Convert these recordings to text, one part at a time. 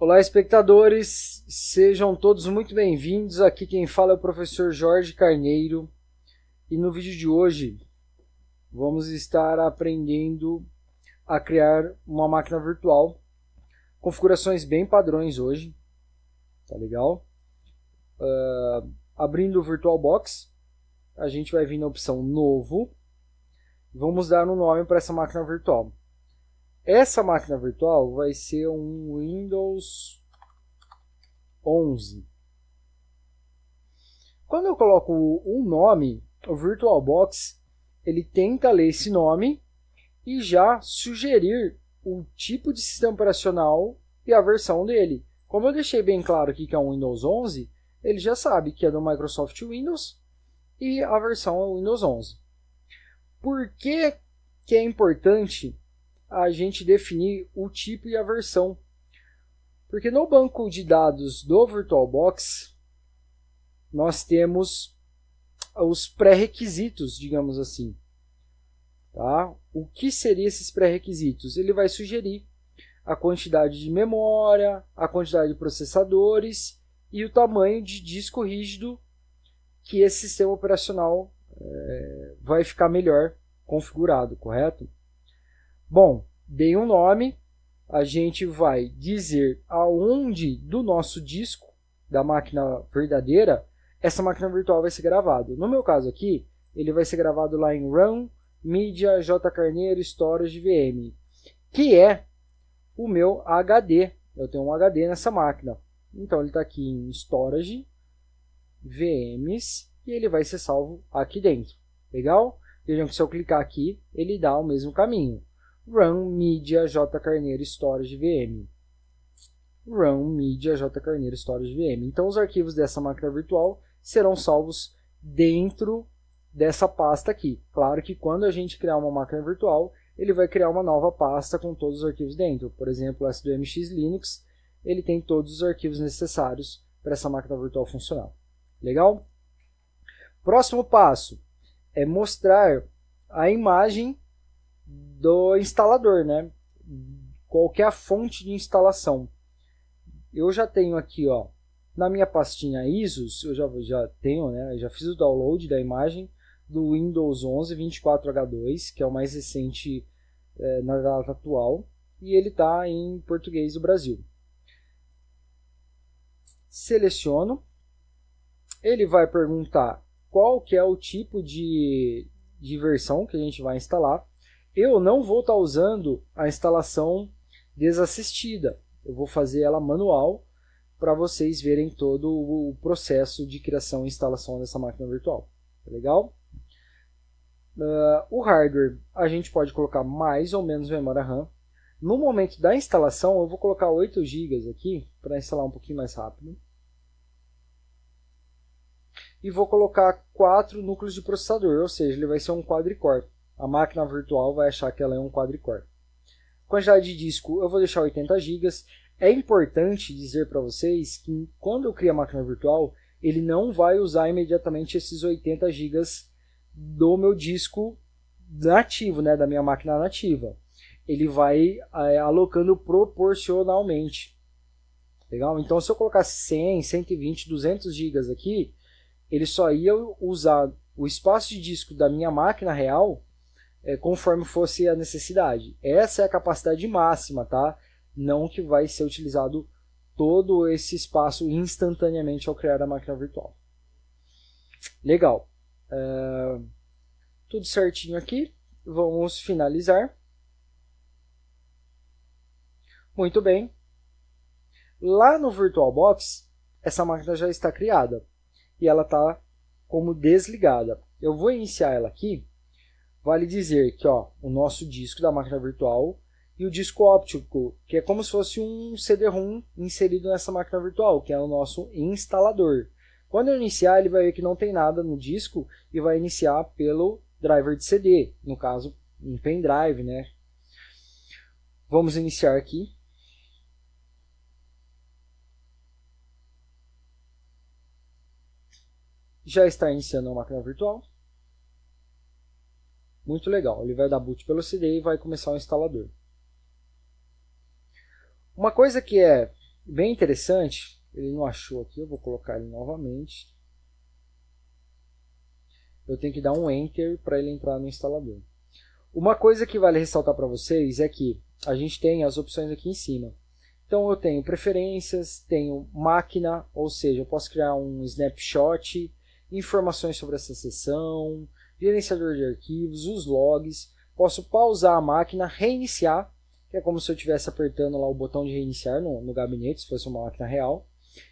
Olá, espectadores, sejam todos muito bem-vindos. Aqui quem fala é o professor Jorge Carneiro e no vídeo de hoje vamos estar aprendendo a criar uma máquina virtual, configurações bem padrões hoje, tá legal? Abrindo o VirtualBox, a gente vai vir na opção Novo, vamos dar um nome para essa máquina virtual. Essa máquina virtual vai ser um Windows 11. Quando eu coloco um nome, o VirtualBox ele tenta ler esse nome e já sugerir o tipo de sistema operacional e a versão dele. Como eu deixei bem claro aqui que é um Windows 11, ele já sabe que é do Microsoft Windows e a versão é o Windows 11. Por que é importante a gente definir o tipo e a versão? Porque no banco de dados do VirtualBox nós temos os pré-requisitos, digamos assim. Tá? O que seriam esses pré-requisitos? Ele vai sugerir a quantidade de memória, a quantidade de processadores e o tamanho de disco rígido que esse sistema operacional vai ficar melhor configurado, correto? Bom, dei um nome, a gente vai dizer aonde do nosso disco, da máquina verdadeira, essa máquina virtual vai ser gravada. No meu caso aqui, ele vai ser gravado lá em RAM, Media, J Carneiro, Storage, VM, que é o meu HD. Eu tenho um HD nessa máquina. Então ele está aqui em Storage, VMs, e ele vai ser salvo aqui dentro. Legal? Vejam que se eu clicar aqui, ele dá o mesmo caminho. RAM, Media, J Carneiro, Storage, VM. RAM, Media, J Carneiro, Storage, VM. Então os arquivos dessa máquina virtual serão salvos dentro dessa pasta aqui. Claro que quando a gente criar uma máquina virtual, ele vai criar uma nova pasta com todos os arquivos dentro. Por exemplo, essa do MX Linux, ele tem todos os arquivos necessários para essa máquina virtual funcionar. Legal? Próximo passo é mostrar a imagem do instalador, né? Qual que é a fonte de instalação. Eu já tenho aqui, ó, na minha pastinha ISOs, eu já tenho, né? Já fiz o download da imagem do Windows 11 24H2, que é o mais recente na data atual, e ele está em português do Brasil. Seleciono, ele vai perguntar qual que é o tipo de versão que a gente vai instalar. Eu não vou estar usando a instalação desassistida, eu vou fazer ela manual para vocês verem todo o processo de criação e instalação dessa máquina virtual. Tá legal? O hardware a gente pode colocar mais ou menos memória RAM. No momento da instalação eu vou colocar 8 GB aqui para instalar um pouquinho mais rápido. E vou colocar 4 núcleos de processador, ou seja, ele vai ser um quadricore. A máquina virtual vai achar que ela é um quadricore. Quantidade de disco eu vou deixar 80 GB. É importante dizer para vocês que quando eu crio a máquina virtual, ele não vai usar imediatamente esses 80 GB do meu disco nativo, né, da minha máquina nativa. Ele vai alocando proporcionalmente. Legal? Então se eu colocasse 100, 120, 200 GB aqui, ele só ia usar o espaço de disco da minha máquina real conforme fosse a necessidade. Essa é a capacidade máxima, tá? Não que vai ser utilizado todo esse espaço instantaneamente ao criar a máquina virtual. Legal. Tudo certinho aqui. Vamos finalizar. Muito bem. Lá no VirtualBox, essa máquina já está criada. E ela está como desligada. Eu vou iniciar ela aqui. Vale dizer que ó, o nosso disco da máquina virtual e o disco óptico, que é como se fosse um CD-ROM inserido nessa máquina virtual, que é o nosso instalador. Quando eu iniciar, ele vai ver que não tem nada no disco e vai iniciar pelo driver de CD, no caso, um pendrive, né? Vamos iniciar aqui. Já está iniciando a máquina virtual. Muito legal. Ele vai dar boot pelo CD e vai começar o instalador. Uma coisa que é bem interessante, ele não achou aqui, eu vou colocar ele novamente. Eu tenho que dar um Enter para ele entrar no instalador. Uma coisa que vale ressaltar para vocês é que a gente tem as opções aqui em cima. Então eu tenho preferências, tenho máquina, ou seja, eu posso criar um snapshot, informações sobre essa sessão, gerenciador de arquivos, os logs, posso pausar a máquina, reiniciar, que é como se eu estivesse apertando lá o botão de reiniciar no gabinete, se fosse uma máquina real,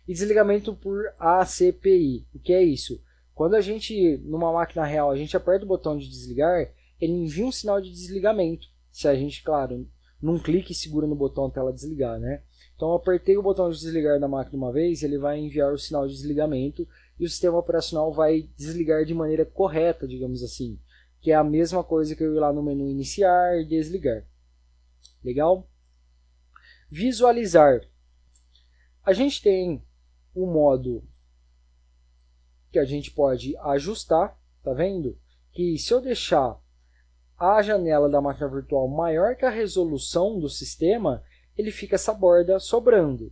e desligamento por ACPI. O que é isso? Quando a gente, numa máquina real, a gente aperta o botão de desligar, ele envia um sinal de desligamento. Se a gente, claro, num clique segura no botão até ela desligar, né? Então eu apertei o botão de desligar da máquina uma vez, ele vai enviar o sinal de desligamento e o sistema operacional vai desligar de maneira correta, digamos assim. Que é a mesma coisa que eu ir lá no menu iniciar e desligar. Legal? Visualizar. A gente tem o modo que a gente pode ajustar, tá vendo? Que se eu deixar a janela da máquina virtual maior que a resolução do sistema, ele fica essa borda sobrando.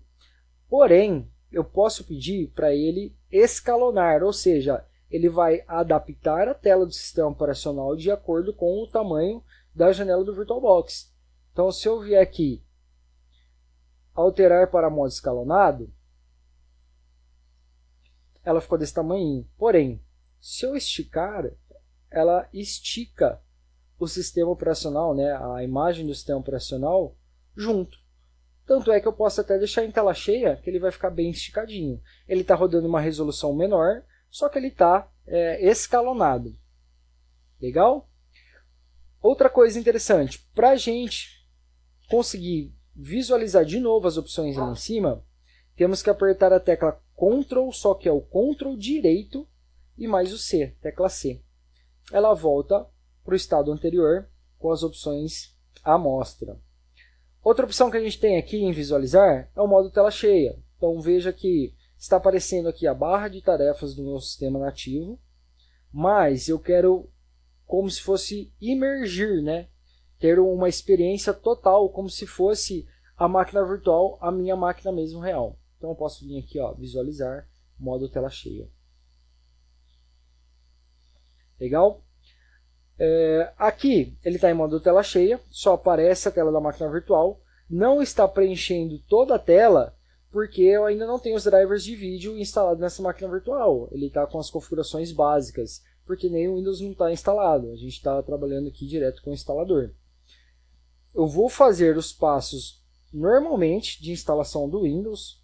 Porém, eu posso pedir para ele escalonar, ou seja, ele vai adaptar a tela do sistema operacional de acordo com o tamanho da janela do VirtualBox. Então, se eu vier aqui, alterar para modo escalonado, ela ficou desse tamanho. Porém, se eu esticar, ela estica o sistema operacional, né, a imagem do sistema operacional junto. Tanto é que eu posso até deixar em tela cheia, que ele vai ficar bem esticadinho. Ele está rodando uma resolução menor, só que ele está escalonado. Legal? Outra coisa interessante, para a gente conseguir visualizar de novo as opções ali em cima, temos que apertar a tecla Ctrl, só que é o Ctrl direito e mais o C, tecla C. Ela volta para o estado anterior com as opções à mostra. Outra opção que a gente tem aqui em visualizar é o modo tela cheia. Então veja que está aparecendo aqui a barra de tarefas do meu sistema nativo, mas eu quero como se fosse imergir, né? Ter uma experiência total, como se fosse a máquina virtual, a minha máquina mesmo real. Então eu posso vir aqui, ó, visualizar, modo tela cheia. Legal? Aqui ele está em modo tela cheia, só aparece a tela da máquina virtual, não está preenchendo toda a tela, porque eu ainda não tenho os drivers de vídeo instalados nessa máquina virtual. Ele está com as configurações básicas, porque nem o Windows não está instalado, a gente está trabalhando aqui direto com o instalador. Eu vou fazer os passos normalmente de instalação do Windows.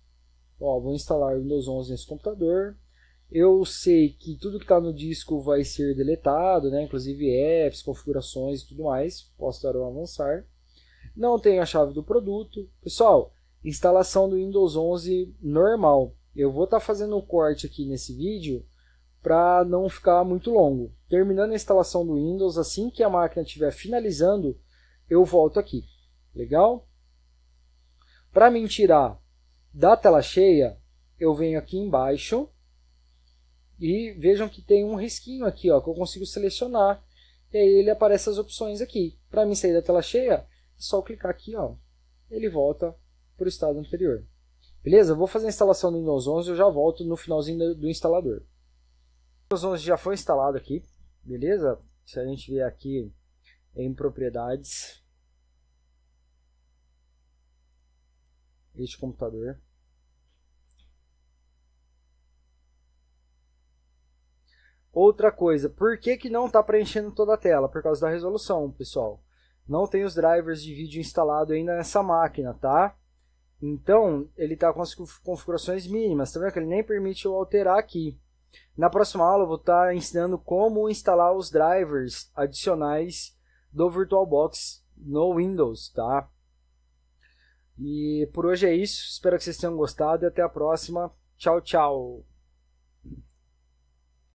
Ó, vou instalar o Windows 11 nesse computador. Eu sei que tudo que está no disco vai ser deletado, né? Inclusive apps, configurações e tudo mais. Posso dar um avançar. Não tenho a chave do produto. Pessoal, instalação do Windows 11 normal. Eu vou estar fazendo um corte aqui nesse vídeo para não ficar muito longo. Terminando a instalação do Windows, assim que a máquina estiver finalizando, eu volto aqui. Legal? Para me tirar da tela cheia, eu venho aqui embaixo e vejam que tem um risquinho aqui, ó, que eu consigo selecionar. E aí ele aparece as opções aqui. Para me sair da tela cheia, é só clicar aqui, ó, ele volta para o estado anterior. Beleza? Eu vou fazer a instalação do Windows 11 e eu já volto no finalzinho do instalador. O Windows 11 já foi instalado aqui, beleza? Se a gente vier aqui em propriedades, este computador. Outra coisa, por que não está preenchendo toda a tela? Por causa da resolução, pessoal. Não tem os drivers de vídeo instalado ainda nessa máquina, tá? Então, ele está com as configurações mínimas, tá vendo que ele nem permite eu alterar aqui. Na próxima aula eu vou estar ensinando como instalar os drivers adicionais do VirtualBox no Windows, tá? E por hoje é isso, espero que vocês tenham gostado e até a próxima. Tchau, tchau!